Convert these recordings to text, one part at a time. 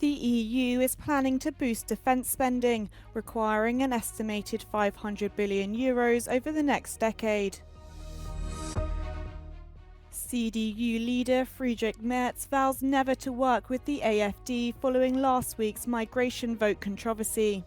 The EU is planning to boost defence spending, requiring an estimated €500 billion over the next decade. CDU leader Friedrich Merz vows never to work with the AfD following last week's migration vote controversy.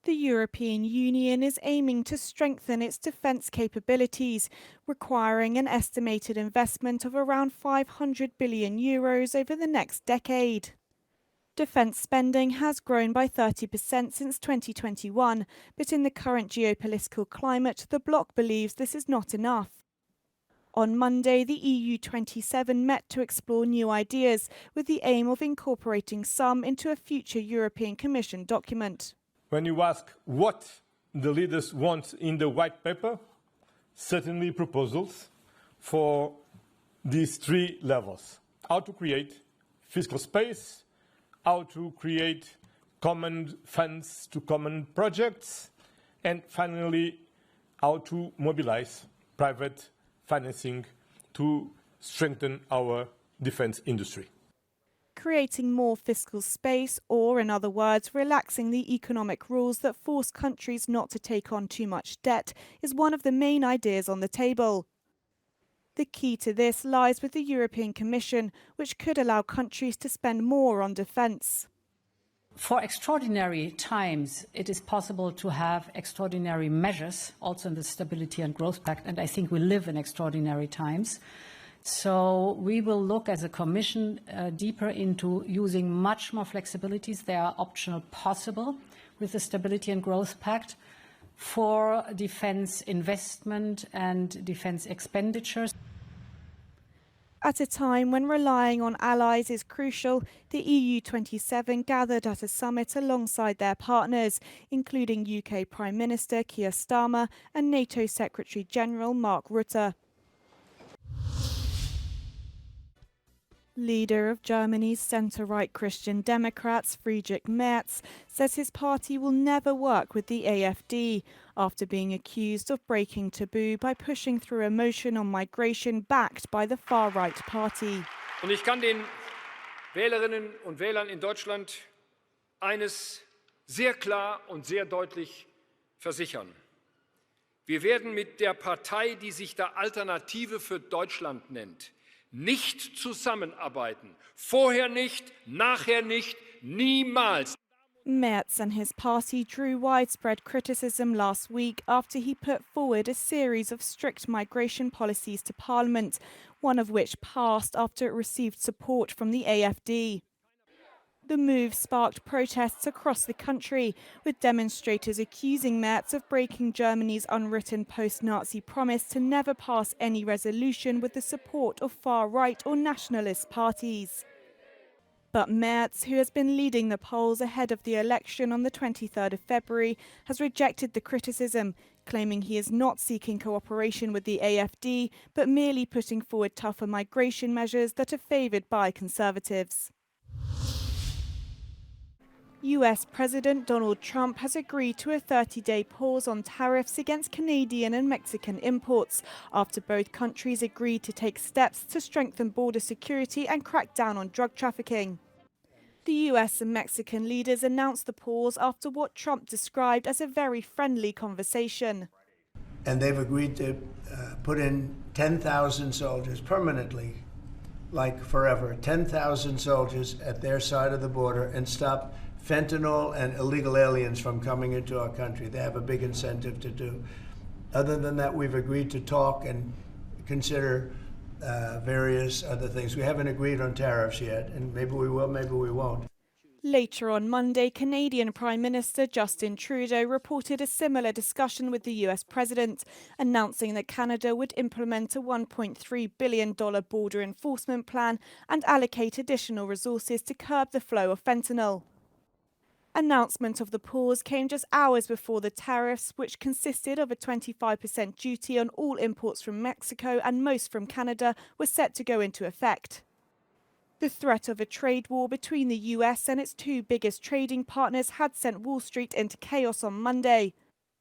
The European Union is aiming to strengthen its defence capabilities, requiring an estimated investment of around €500 billion over the next decade. Defence spending has grown by 30% since 2021, but in the current geopolitical climate, the bloc believes this is not enough. On Monday, the EU27 met to explore new ideas, with the aim of incorporating some into a future European Commission document. When you ask what the leaders want in the white paper, certainly proposals for these three levels: how to create fiscal space, how to create common funds to common projects, and finally, how to mobilize private financing to strengthen our defense industry. Creating more fiscal space, or in other words, relaxing the economic rules that force countries not to take on too much debt, is one of the main ideas on the table. The key to this lies with the European Commission, which could allow countries to spend more on defence. For extraordinary times, it is possible to have extraordinary measures, also in the Stability and Growth Pact, and I think we live in extraordinary times. So we will look as a Commission deeper into using much more flexibilities. They are optional possible with the Stability and Growth Pact for defence investment and defence expenditures. At a time when relying on allies is crucial, the EU27 gathered at a summit alongside their partners, including UK Prime Minister Keir Starmer and NATO Secretary General Mark Rutte. Leader of Germany's centre-right Christian Democrats, Friedrich Merz, says his party will never work with the AfD after being accused of breaking taboo by pushing through a motion on migration backed by the far-right party. Und ich kann den Wählerinnen und Wählern in Deutschland eines sehr klar und sehr deutlich versichern. Wir werden mit der Partei, die sich da Alternative für Deutschland nennt, nicht zusammenarbeiten. Vorher nicht, nachher nicht, niemals. Merz and his party drew widespread criticism last week after he put forward a series of strict migration policies to Parliament, one of which passed after it received support from the AfD. The move sparked protests across the country, with demonstrators accusing Merz of breaking Germany's unwritten post-Nazi promise to never pass any resolution with the support of far-right or nationalist parties. But Merz, who has been leading the polls ahead of the election on the 23rd of February, has rejected the criticism, claiming he is not seeking cooperation with the AfD, but merely putting forward tougher migration measures that are favoured by Conservatives. US President Donald Trump has agreed to a 30-day pause on tariffs against Canadian and Mexican imports after both countries agreed to take steps to strengthen border security and crack down on drug trafficking. The US and Mexican leaders announced the pause after what Trump described as a very friendly conversation. And they've agreed to put in 10,000 soldiers permanently, like forever, 10,000 soldiers at their side of the border and stop fentanyl and illegal aliens from coming into our country. They have a big incentive to do. Other than that, we've agreed to talk and consider various other things. We haven't agreed on tariffs yet, and maybe we will, maybe we won't. Later on Monday, Canadian Prime Minister Justin Trudeau reported a similar discussion with the US President, announcing that Canada would implement a $1.3 billion border enforcement plan and allocate additional resources to curb the flow of fentanyl. Announcement of the pause came just hours before the tariffs, which consisted of a 25% duty on all imports from Mexico and most from Canada, were set to go into effect. The threat of a trade war between the US and its two biggest trading partners had sent Wall Street into chaos on Monday.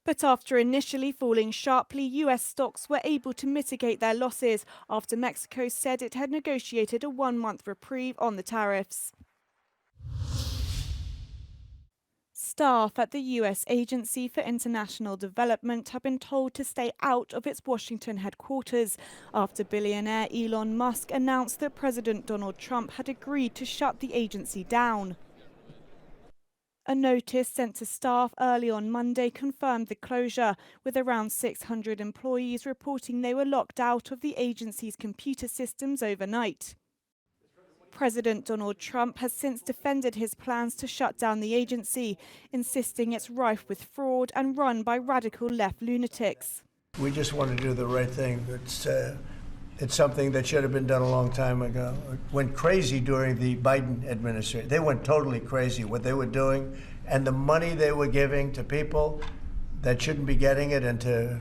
But after initially falling sharply, US stocks were able to mitigate their losses after Mexico said it had negotiated a one-month reprieve on the tariffs. Staff at the US Agency for International Development have been told to stay out of its Washington headquarters after billionaire Elon Musk announced that President Donald Trump had agreed to shut the agency down. A notice sent to staff early on Monday confirmed the closure, with around 600 employees reporting they were locked out of the agency's computer systems overnight. President Donald Trump has since defended his plans to shut down the agency, insisting it's rife with fraud and run by radical left lunatics. We just want to do the right thing. It's something that should have been done a long time ago. It went crazy during the Biden administration. They went totally crazy what they were doing, and the money they were giving to people that shouldn't be getting it and to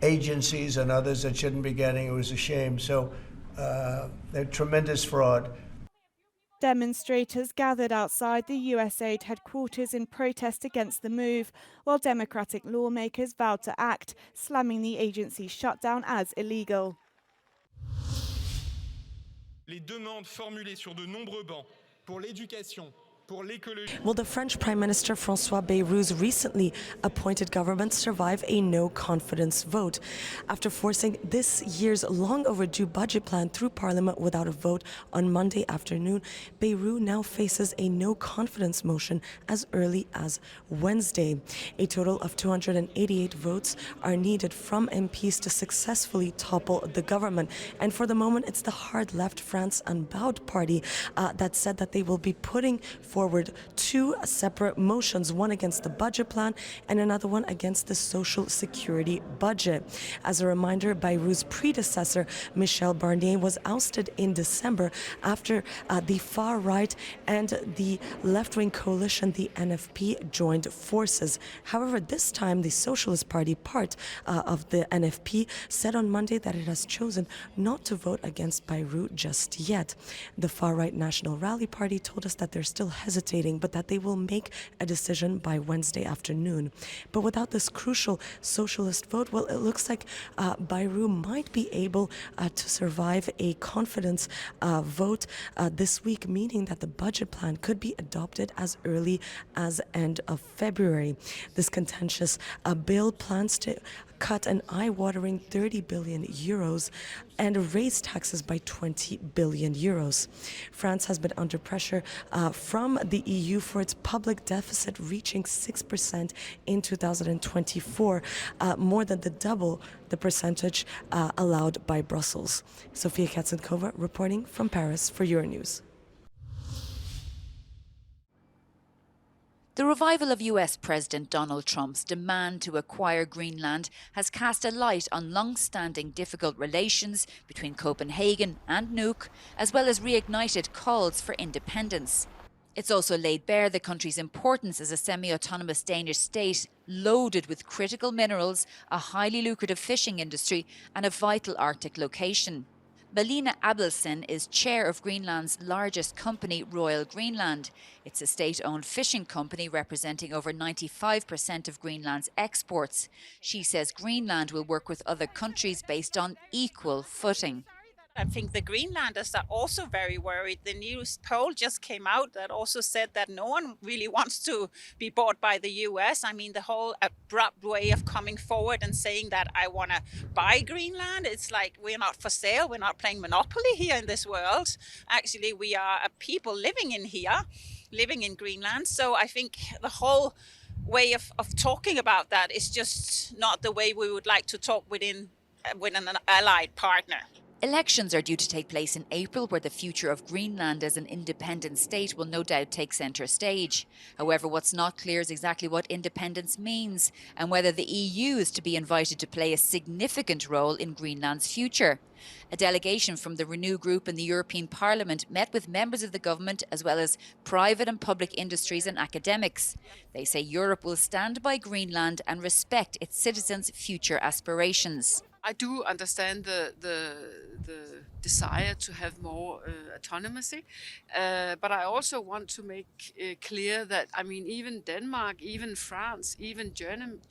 agencies and others that shouldn't be getting it. It was a shame. So they're tremendous fraud. Demonstrators gathered outside the USAID headquarters in protest against the move, while Democratic lawmakers vowed to act, slamming the agency's shutdown as illegal. Les demandes formulées sur de nombreux bancs pour l'éducation, pour l'écologie. Will the French Prime Minister François Bayrou's recently appointed government survive a no-confidence vote? After forcing this year's long overdue budget plan through Parliament without a vote on Monday afternoon, Bayrou now faces a no-confidence motion as early as Wednesday. A total of 288 votes are needed from MPs to successfully topple the government. And for the moment, it's the hard-left France Unbowed party that said that they will be putting forward two separate motions, one against the budget plan and another one against the social security budget. As a reminder, Bayrou's predecessor, Michel Barnier, was ousted in December after the far right and the left-wing coalition, the NFP, joined forces. However, this time the Socialist Party, part of the NFP, said on Monday that it has chosen not to vote against Bayrou just yet. The far-right National Rally Party told us that they're still hesitating, but that they will make a decision by Wednesday afternoon. But without this crucial socialist vote, well, it looks like Bayrou might be able to survive a confidence vote this week, meaning that the budget plan could be adopted as early as end of February. This contentious bill plans to cut an eye-watering 30 billion euros and raise taxes by 20 billion euros. France has been under pressure from the EU for its public deficit reaching 6% in 2024, more than double the percentage allowed by Brussels. Sofia Katzenkova reporting from Paris for Euronews. The revival of US President Donald Trump's demand to acquire Greenland has cast a light on long-standing difficult relations between Copenhagen and Nuuk, as well as reignited calls for independence. It's also laid bare the country's importance as a semi-autonomous Danish state loaded with critical minerals, a highly lucrative fishing industry and a vital Arctic location. Malina Abelsen is chair of Greenland's largest company, Royal Greenland. It's a state-owned fishing company representing over 95% of Greenland's exports. She says Greenland will work with other countries based on equal footing. I think the Greenlanders are also very worried. The news poll just came out that also said that no one really wants to be bought by the US. I mean, the whole abrupt way of coming forward and saying that I want to buy Greenland, it's like we're not for sale, we're not playing Monopoly here in this world. Actually, we are a people living in here, living in Greenland. So I think the whole way of talking about that is just not the way we would like to talk with an allied partner. Elections are due to take place in April, where the future of Greenland as an independent state will no doubt take centre stage. However, what's not clear is exactly what independence means and whether the EU is to be invited to play a significant role in Greenland's future. A delegation from the Renew Group in the European Parliament met with members of the government as well as private and public industries and academics. They say Europe will stand by Greenland and respect its citizens' future aspirations. I do understand the desire to have more autonomy, but I also want to make clear that, I mean, even Denmark, even France, even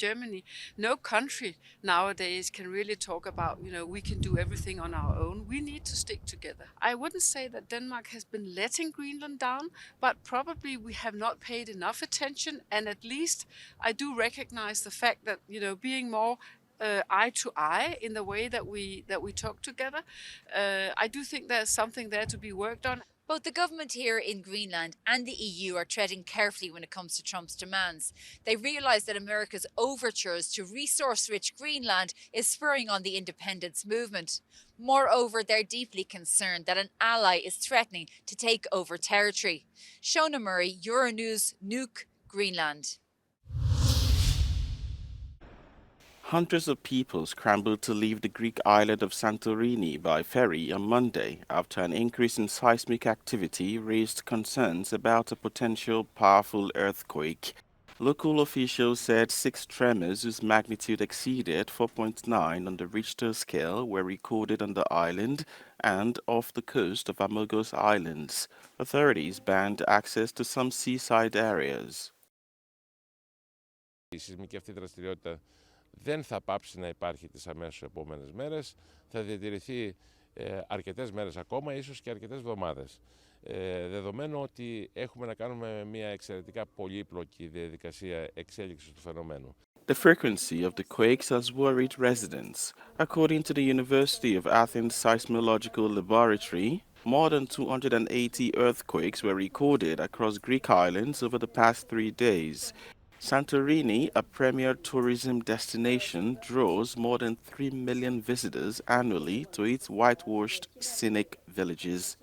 Germany, no country nowadays can really talk about, you know, we can do everything on our own. We need to stick together. I wouldn't say that Denmark has been letting Greenland down, but probably we have not paid enough attention, and at least I do recognize the fact that, you know, being more eye to eye in the way that we talk together. I do think there's something there to be worked on. Both the government here in Greenland and the EU are treading carefully when it comes to Trump's demands. They realise that America's overtures to resource-rich Greenland is spurring on the independence movement. Moreover, they're deeply concerned that an ally is threatening to take over territory. Shona Murray, Euronews, Nuuk, Greenland. Hundreds of people scrambled to leave the Greek island of Santorini by ferry on Monday after an increase in seismic activity raised concerns about a potential powerful earthquake. Local officials said 6 tremors whose magnitude exceeded 4.9 on the Richter scale were recorded on the island and off the coast of Amogos Islands. Authorities banned access to some seaside areas. Η σεισμική αυτή δραστηριότητα δεν θα πάψει να υπάρχει τις αμέσως επόμενες μέρες, θα διατηρηθεί αρκετές μέρες ακόμα, ίσως και αρκετές εβδομάδες. Δεδομένου ότι έχουμε να κάνουμε μια εξαιρετικά πολύπλοκη διαδικασία εξέλιξης του φαινομένου. The frequency of the quakes has worried residents. According to the University of Athens Seismological Laboratory, more than 280 earthquakes were recorded across Greek islands over the past 3 days. Santorini, a premier tourism destination, draws more than 3 million visitors annually to its whitewashed scenic villages.